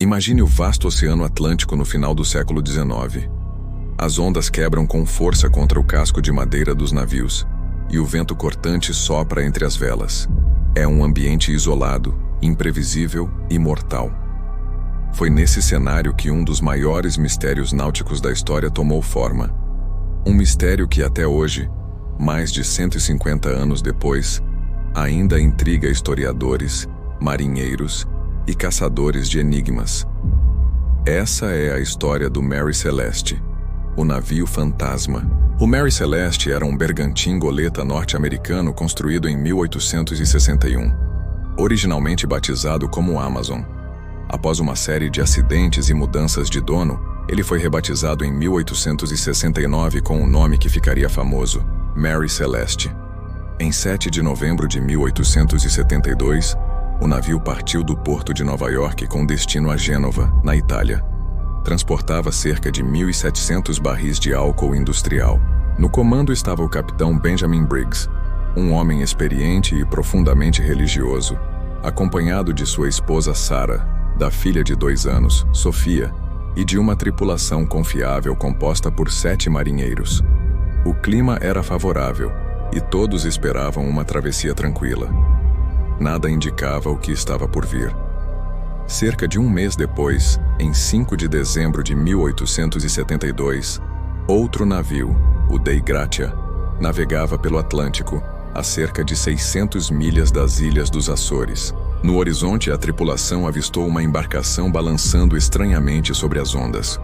Imagine o vasto Oceano Atlântico no final do século XIX. As ondas quebram com força contra o casco de madeira dos navios, e o vento cortante sopra entre as velas. É um ambiente isolado, imprevisível e mortal. Foi nesse cenário que um dos maiores mistérios náuticos da história tomou forma. Um mistério que até hoje, mais de 150 anos depois, ainda intriga historiadores, marinheiros e caçadores de enigmas. Essa é a história do Mary Celeste, o navio fantasma. O Mary Celeste era um bergantim-goleta norte-americano construído em 1861, originalmente batizado como Amazon. Após uma série de acidentes e mudanças de dono, ele foi rebatizado em 1869 com um nome que ficaria famoso, Mary Celeste. Em 7 de novembro de 1872, o navio partiu do porto de Nova York com destino a Gênova, na Itália. Transportava cerca de 1.700 barris de álcool industrial. No comando estava o capitão Benjamin Briggs, um homem experiente e profundamente religioso, acompanhado de sua esposa Sarah, da filha de 2 anos, Sofia, e de uma tripulação confiável composta por 7 marinheiros. O clima era favorável, e todos esperavam uma travessia tranquila. Nada indicava o que estava por vir. Cerca de um mês depois, em 5 de dezembro de 1872, outro navio, o Dei Gratia, navegava pelo Atlântico, a cerca de 600 milhas das ilhas dos Açores. No horizonte, a tripulação avistou uma embarcação balançando estranhamente sobre as ondas.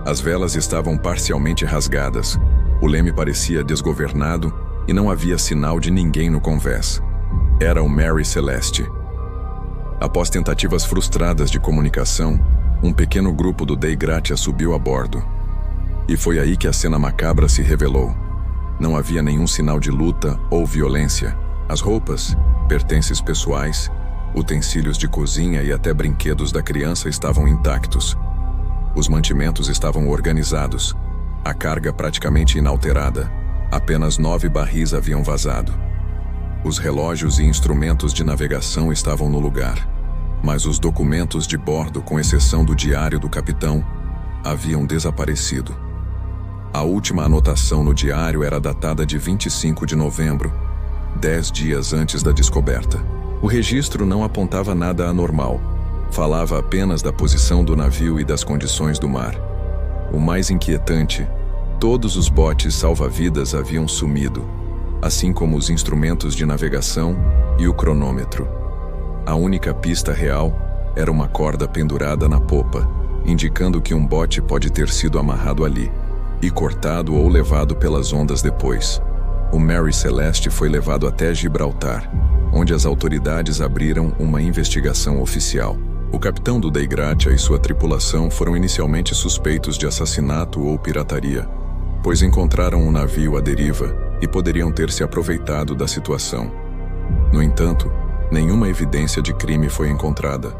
As velas estavam parcialmente rasgadas, o leme parecia desgovernado e não havia sinal de ninguém no convés. Era o Mary Celeste. Após tentativas frustradas de comunicação, um pequeno grupo do Dei Gratia subiu a bordo. E foi aí que a cena macabra se revelou. Não havia nenhum sinal de luta ou violência. As roupas, pertences pessoais, utensílios de cozinha e até brinquedos da criança estavam intactos. Os mantimentos estavam organizados, a carga praticamente inalterada. Apenas 9 barris haviam vazado. Os relógios e instrumentos de navegação estavam no lugar, mas os documentos de bordo, com exceção do diário do capitão, haviam desaparecido. A última anotação no diário era datada de 25 de novembro, 10 dias antes da descoberta. O registro não apontava nada anormal, falava apenas da posição do navio e das condições do mar. O mais inquietante, todos os botes salva-vidas haviam sumido, assim como os instrumentos de navegação e o cronômetro. A única pista real era uma corda pendurada na popa, indicando que um bote pode ter sido amarrado ali e cortado ou levado pelas ondas depois. O Mary Celeste foi levado até Gibraltar, onde as autoridades abriram uma investigação oficial. O capitão do Dei Gratia e sua tripulação foram inicialmente suspeitos de assassinato ou pirataria, pois encontraram um navio à deriva e poderiam ter se aproveitado da situação. No entanto, nenhuma evidência de crime foi encontrada.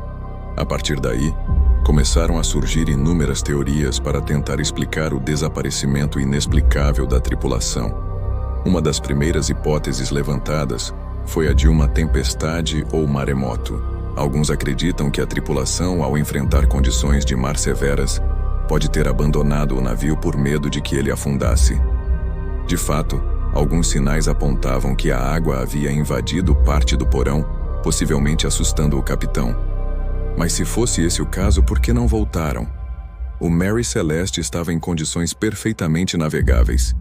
A partir daí, começaram a surgir inúmeras teorias para tentar explicar o desaparecimento inexplicável da tripulação. Uma das primeiras hipóteses levantadas foi a de uma tempestade ou maremoto. Alguns acreditam que a tripulação, ao enfrentar condições de mar severas, pode ter abandonado o navio por medo de que ele afundasse. De fato, alguns sinais apontavam que a água havia invadido parte do porão, possivelmente assustando o capitão. Mas se fosse esse o caso, por que não voltaram? O Mary Celeste estava em condições perfeitamente navegáveis.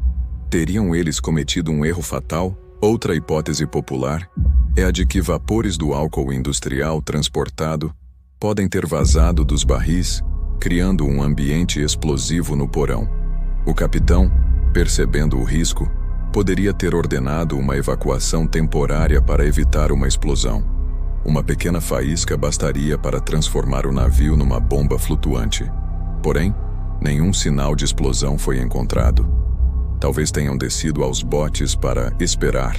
Teriam eles cometido um erro fatal? Outra hipótese popular é a de que vapores do álcool industrial transportado podem ter vazado dos barris, criando um ambiente explosivo no porão. O capitão, percebendo o risco, poderia ter ordenado uma evacuação temporária para evitar uma explosão. Uma pequena faísca bastaria para transformar o navio numa bomba flutuante. Porém, nenhum sinal de explosão foi encontrado. Talvez tenham descido aos botes para esperar,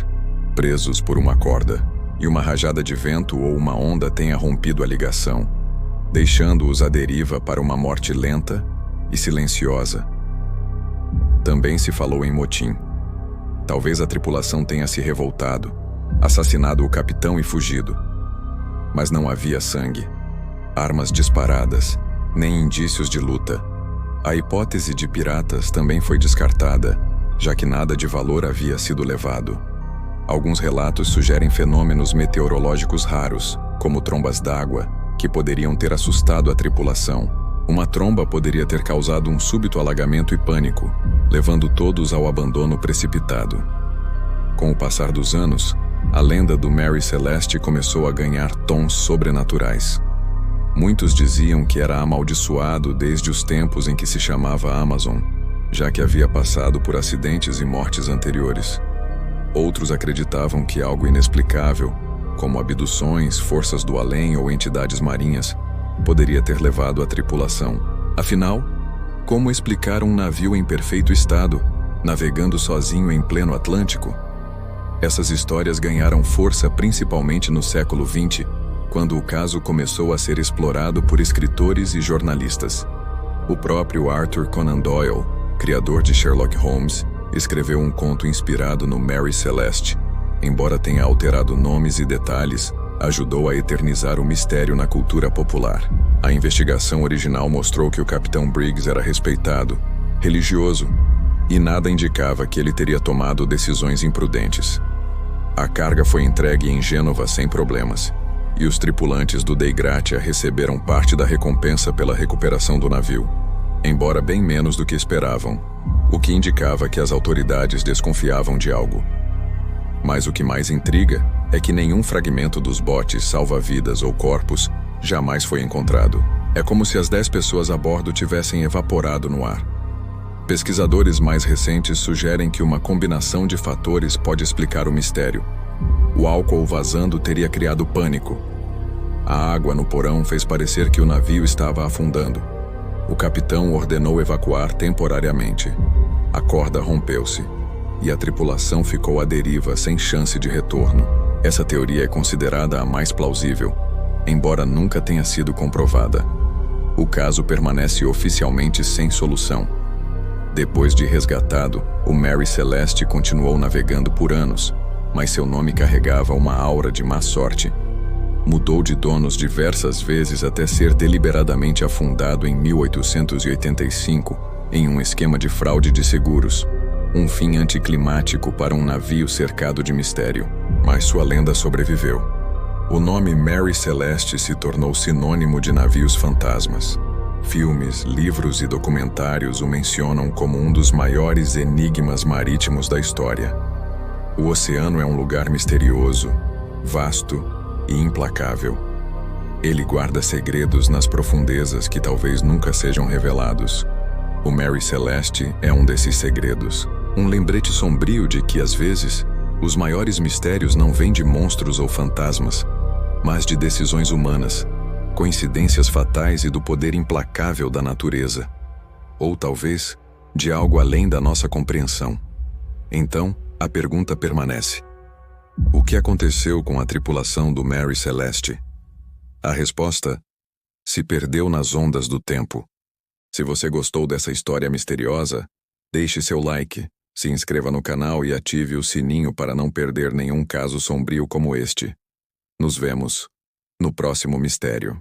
presos por uma corda, e uma rajada de vento ou uma onda tenha rompido a ligação, deixando-os à deriva para uma morte lenta e silenciosa. Também se falou em motim. Talvez a tripulação tenha se revoltado, assassinado o capitão e fugido. Mas não havia sangue. armas disparadas, nem indícios de luta. A hipótese de piratas também foi descartada, já que nada de valor havia sido levado. Alguns relatos sugerem fenômenos meteorológicos raros, como trombas d'água, que poderiam ter assustado a tripulação. Uma tromba poderia ter causado um súbito alagamento e pânico, levando todos ao abandono precipitado. Com o passar dos anos, a lenda do Mary Celeste começou a ganhar tons sobrenaturais. Muitos diziam que era amaldiçoado desde os tempos em que se chamava Amazon, já que havia passado por acidentes e mortes anteriores. Outros acreditavam que algo inexplicável, como abduções, forças do além ou entidades marinhas, poderia ter levado a tripulação. Afinal, como explicar um navio em perfeito estado, navegando sozinho em pleno Atlântico? Essas histórias ganharam força principalmente no século XX, quando o caso começou a ser explorado por escritores e jornalistas. O próprio Arthur Conan Doyle, criador de Sherlock Holmes, escreveu um conto inspirado no Mary Celeste. Embora tenha alterado nomes e detalhes, ajudou a eternizar o mistério na cultura popular. A investigação original mostrou que o Capitão Briggs era respeitado, religioso, e nada indicava que ele teria tomado decisões imprudentes. A carga foi entregue em Gênova sem problemas, e os tripulantes do Dei Gratia receberam parte da recompensa pela recuperação do navio, embora bem menos do que esperavam, o que indicava que as autoridades desconfiavam de algo. Mas o que mais intriga é que nenhum fragmento dos botes salva-vidas ou corpos jamais foi encontrado. É como se as 10 pessoas a bordo tivessem evaporado no ar. Pesquisadores mais recentes sugerem que uma combinação de fatores pode explicar o mistério. O álcool vazando teria criado pânico. A água no porão fez parecer que o navio estava afundando. O capitão ordenou evacuar temporariamente. A corda rompeu-se, e a tripulação ficou à deriva sem chance de retorno. Essa teoria é considerada a mais plausível, embora nunca tenha sido comprovada. O caso permanece oficialmente sem solução. Depois de resgatado, o Mary Celeste continuou navegando por anos, mas seu nome carregava uma aura de má sorte. Mudou de donos diversas vezes até ser deliberadamente afundado em 1885 em um esquema de fraude de seguros. Um fim anticlimático para um navio cercado de mistério, mas sua lenda sobreviveu. O nome Mary Celeste se tornou sinônimo de navios fantasmas. Filmes, livros e documentários o mencionam como um dos maiores enigmas marítimos da história. O oceano é um lugar misterioso, vasto e implacável. Ele guarda segredos nas profundezas que talvez nunca sejam revelados. O Mary Celeste é um desses segredos. Um lembrete sombrio de que, às vezes, os maiores mistérios não vêm de monstros ou fantasmas, mas de decisões humanas, coincidências fatais e do poder implacável da natureza. Ou, talvez, de algo além da nossa compreensão. Então, a pergunta permanece: o que aconteceu com a tripulação do Mary Celeste? A resposta: se perdeu nas ondas do tempo. Se você gostou dessa história misteriosa, deixe seu like, se inscreva no canal e ative o sininho para não perder nenhum caso sombrio como este. Nos vemos no próximo mistério.